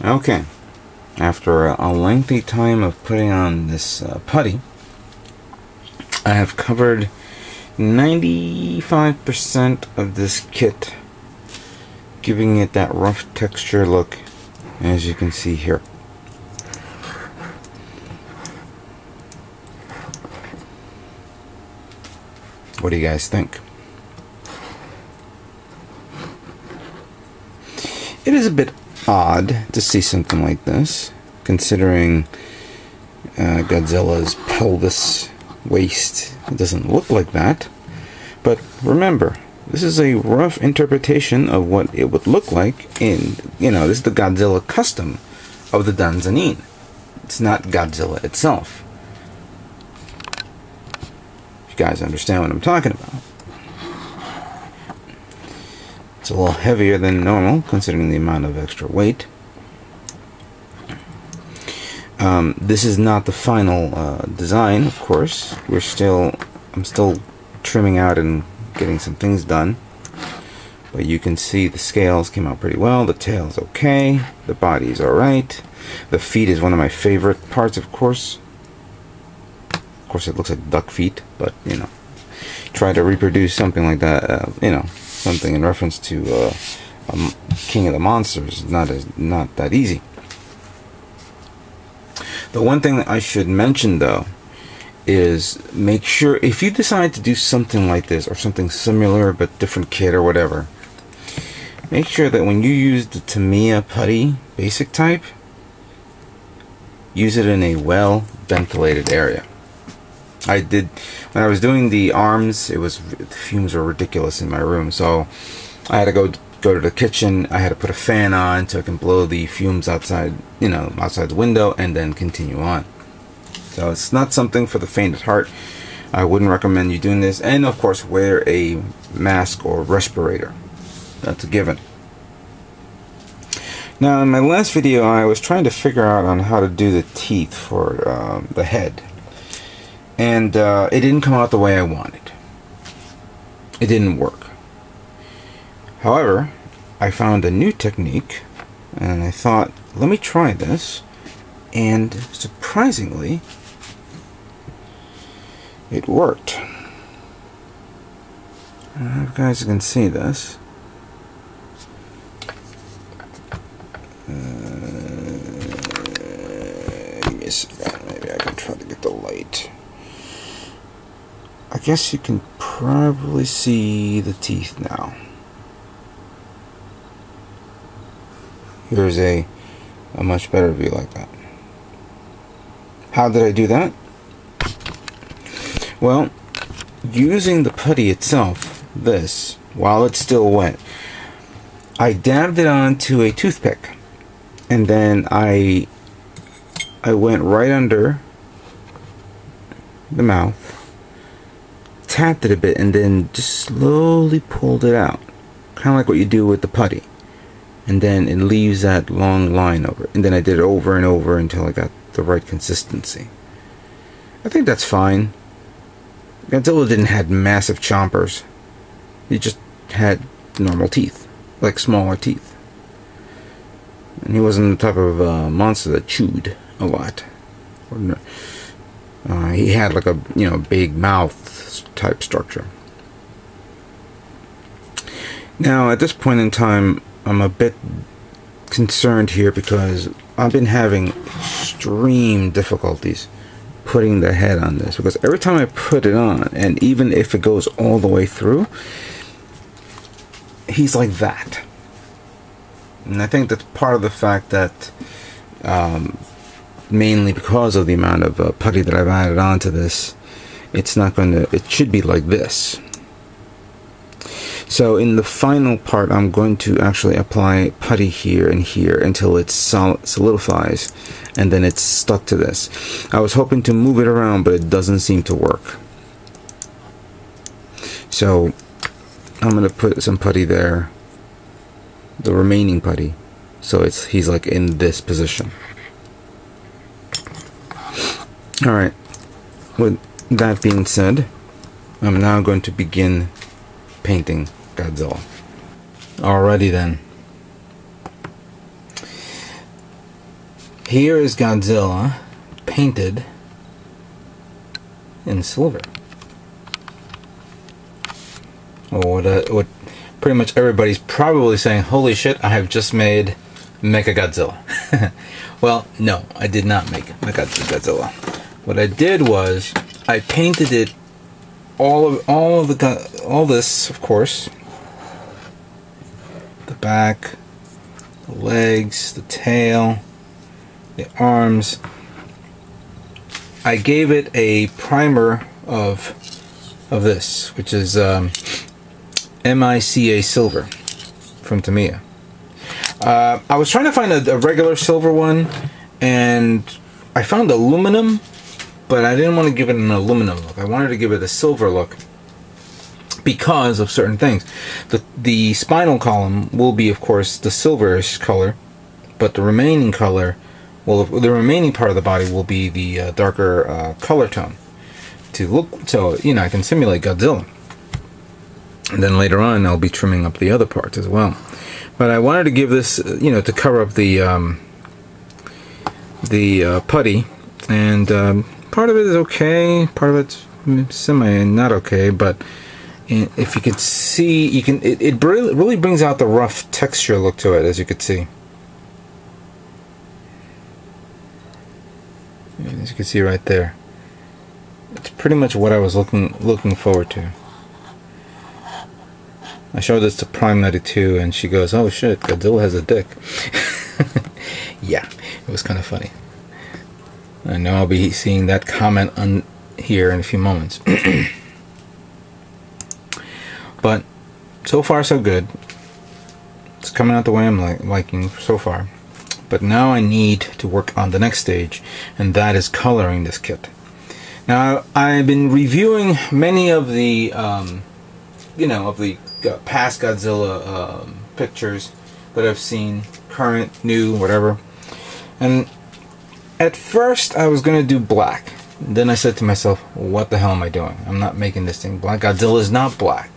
Okay, after a lengthy time of putting on this putty, I have covered 95% of this kit, giving it that rough texture look, as you can see here. What do you guys think? It is a bit odd to see something like this, considering Godzilla's pelvis, waist. It doesn't look like that. But remember, this is a rough interpretation of what it would look like in, this is the Godzilla custom of the Danazine. It's not Godzilla itself. You guys understand what I'm talking about. It's a little heavier than normal, considering the amount of extra weight. This is not the final design, of course. I'm still trimming out and getting some things done. But you can see the scales came out pretty well. The tail's okay. The body's alright. The feet is one of my favorite parts, of course. Of course, it looks like duck feet, but try to reproduce something like that. Something in reference to King of the Monsters is not that easy. The one thing that I should mention, though, is make sure if you decide to do something like this or something similar but different kit or whatever, make sure that when you use the Tamiya putty basic type, use it in a well ventilated area. I did when I was doing the arms. The fumes were ridiculous in my room, so I had to go to the kitchen. I had to put a fan on so I can blow the fumes outside, outside the window, and then continue on. So it's not something for the faint at heart. I wouldn't recommend you doing this. And of course, wear a mask or respirator. That's a given. Now, in my last video, I was trying to figure out on how to do the teeth for the head. And it didn't come out the way I wanted. It didn't work. However, I found a new technique, and I thought, let me try this. And surprisingly, it worked. I don't know if you guys can see this. Give me a second. Maybe I can try to get the light. I guess you can probably see the teeth now. Here's a much better view like that. How did I do that? Well, using the putty itself, while it's still wet, I dabbed it onto a toothpick, and then I went right under the mouth, tapped it a bit, and then just slowly pulled it out, kind of like what you do with the putty, and then it leaves that long line over it. And then I did it over and over until I got the right consistency. I think that's fine. Godzilla didn't have massive chompers. He just had normal teeth, like smaller teeth, and he wasn't the type of monster that chewed a lot. He had like a big mouth type structure. Now at this point in time, I'm a bit concerned here because I've been having extreme difficulties putting the head on this, because every time I put it on, and even if it goes all the way through, he's like that. And I think that's part of the fact that mainly because of the amount of putty that I've added onto this, it should be like this. So in the final part, I'm going to actually apply putty here and here until it solidifies, and then it's stuck to this. I was hoping to move it around, but it doesn't seem to work. So I'm going to put some putty there, the remaining putty, so he's like in this position. Alright, with that being said, I'm now going to begin painting Godzilla. Alrighty then. Here is Godzilla painted in silver. What pretty much everybody's probably saying, holy shit, I have just made Mechagodzilla. Well, no, I did not make Mechagodzilla. What I did was I painted it all this, of course. The back, the legs, the tail, the arms. I gave it a primer of this, which is MICA silver from Tamiya. I was trying to find a regular silver one, and I found aluminum, but I didn't want to give it an aluminum look. I wanted to give it a silver look because of certain things. The spinal column will be, of course, the silverish color, but the remaining color, well, the remaining part of the body will be the darker color tone to look, so you know, I can simulate Godzilla. And then later on, I'll be trimming up the other parts as well. But I wanted to give this, you know, to cover up the putty, and part of it is okay, part of it's semi not okay. But if you can see, you can it really brings out the rough texture look to it, as you can see. As you can see right there, it's pretty much what I was looking forward to. I showed this to Prime 92 and she goes, oh shit, Godzilla has a dick. Yeah, it was kind of funny. I know I'll be seeing that comment on here in a few moments. But so far so good. It's coming out the way I'm liking so far. But now I need to work on the next stage, and that is coloring this kit. Now I've been reviewing many of the you know, of the past Godzilla pictures that I've seen, current, new, whatever. And at first I was going to do black. Then I said to myself, what the hell am I doing? I'm not making this thing black. Godzilla is not black.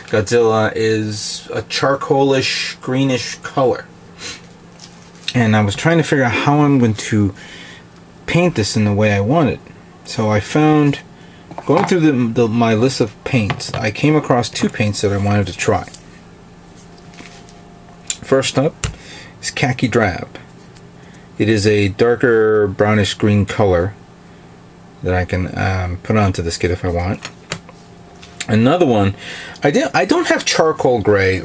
Godzilla is a charcoalish, greenish color. And I was trying to figure out how I'm going to paint this in the way I want it. So I found, going through my list of paints, I came across two paints that I wanted to try. First up is Khaki Drab. It is a darker brownish green color that I can put onto this kit if I want. Another one, I don't have charcoal gray,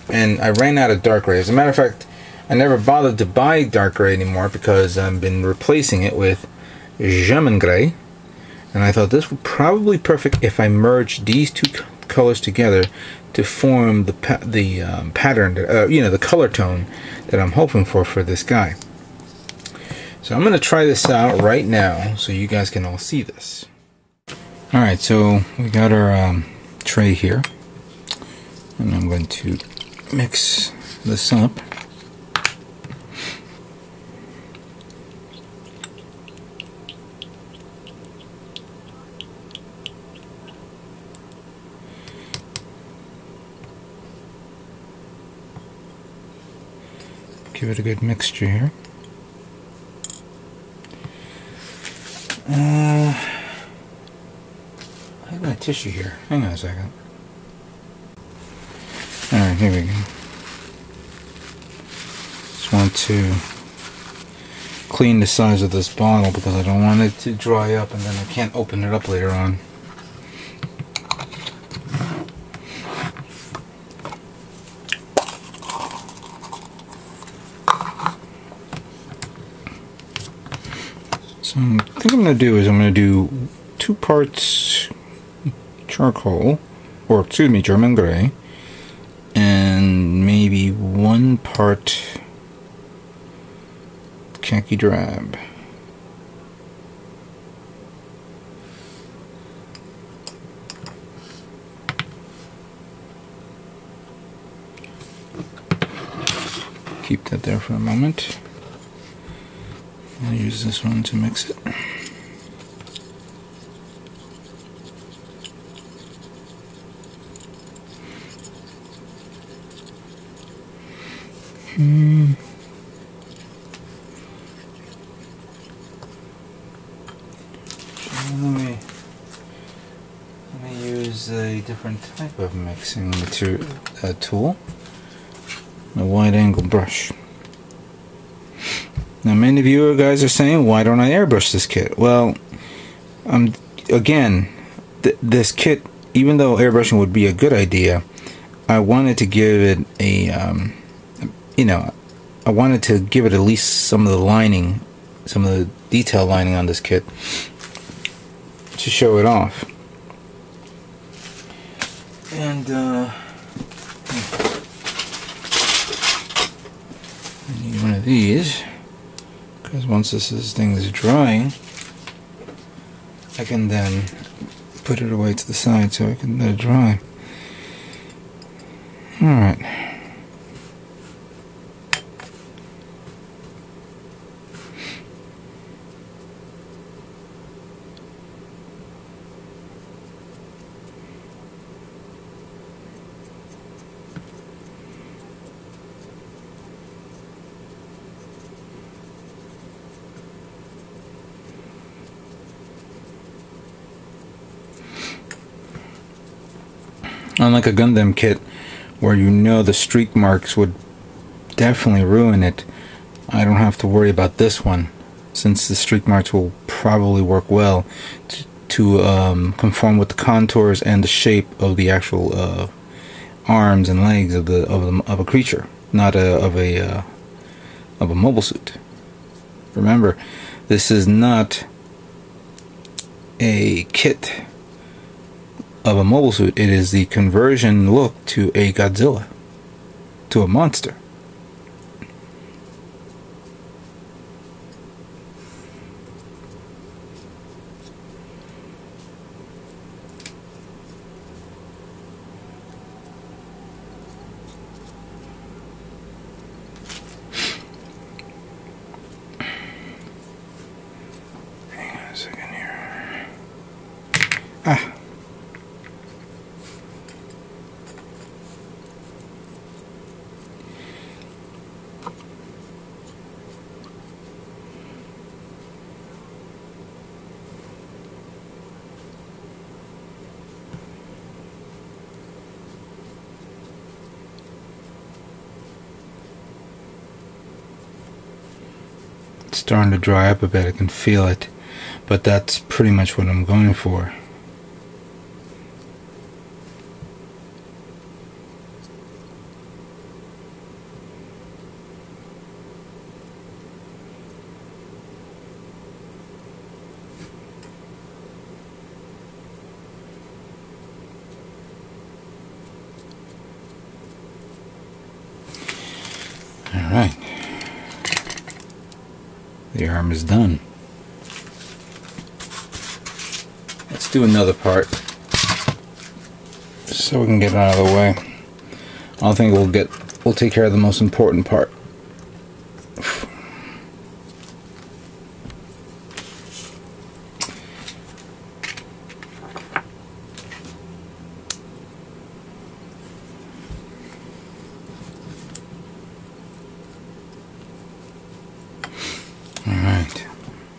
and I ran out of dark gray. As a matter of fact, I never bothered to buy dark gray anymore because I've been replacing it with German gray. And I thought this would probably be perfect if I merged these two colors together to form the pattern, you know, the color tone that I'm hoping for this guy. So I'm going to try this out right now so you guys can all see this. Alright, so we got our tray here. And I'm going to mix this up. Give it a good mixture here. I have my tissue here. Hang on a second. Alright, here we go. Just want to clean the size of this bottle because I don't want it to dry up and then I can't open it up later on. So I think I'm going to do is I'm going to do 2 parts charcoal, or excuse me, German gray, and maybe 1 part khaki drab. Keep that there for a moment. I'll use this one to mix it. Let me use a different type of mixing material tool, a wide angle brush. Now many of you guys are saying, why don't I airbrush this kit? Well, again, this kit, even though airbrushing would be a good idea, I wanted to give it a, I wanted to give it at least some of the lining, some of the detail lining on this kit to show it off. And I need one of these, because once this thing is drying, I can then put it away to the side so I can let it dry. Alright. Unlike a Gundam kit, where you know the streak marks would definitely ruin it, I don't have to worry about this one, since the streak marks will probably work well to conform with the contours and the shape of the actual arms and legs of a creature, not of a mobile suit. Remember, this is not a kit of a mobile suit. It is the conversion look to a Godzilla, to a monster. Hang on a second here. Ah. It's starting to dry up a bit, I can feel it, but that's pretty much what I'm going for. Alright. The arm is done. Let's do another part so we can get it out of the way. I think we'll take care of the most important part. Alright,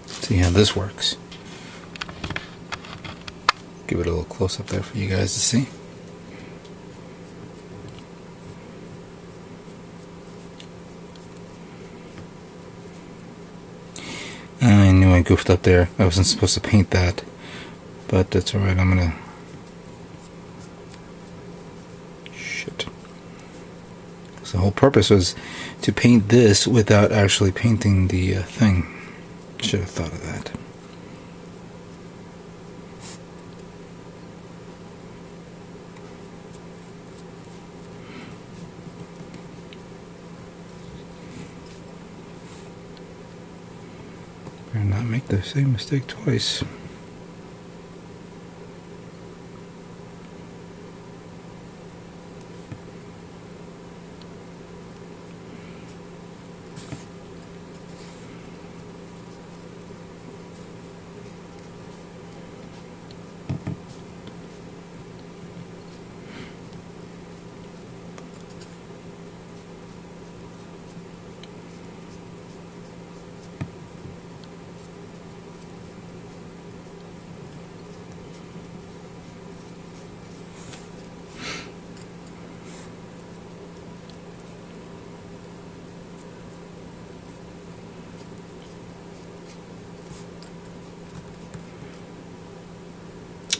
see how this works. Give it a little close up there for you guys to see. I knew I goofed up there. I wasn't supposed to paint that, but that's alright. I'm gonna... Shit. So the whole purpose was to paint this without actually painting the thing. Should have thought of that. Better not make the same mistake twice.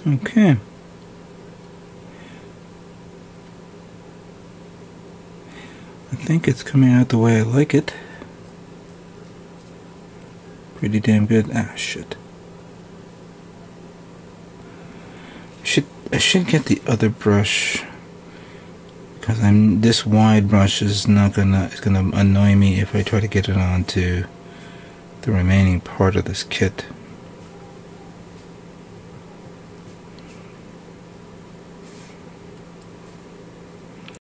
Okay. I think it's coming out the way I like it. Pretty damn good. Ah, shit. I should get the other brush, because this wide brush is gonna annoy me if I try to get it onto the remaining part of this kit.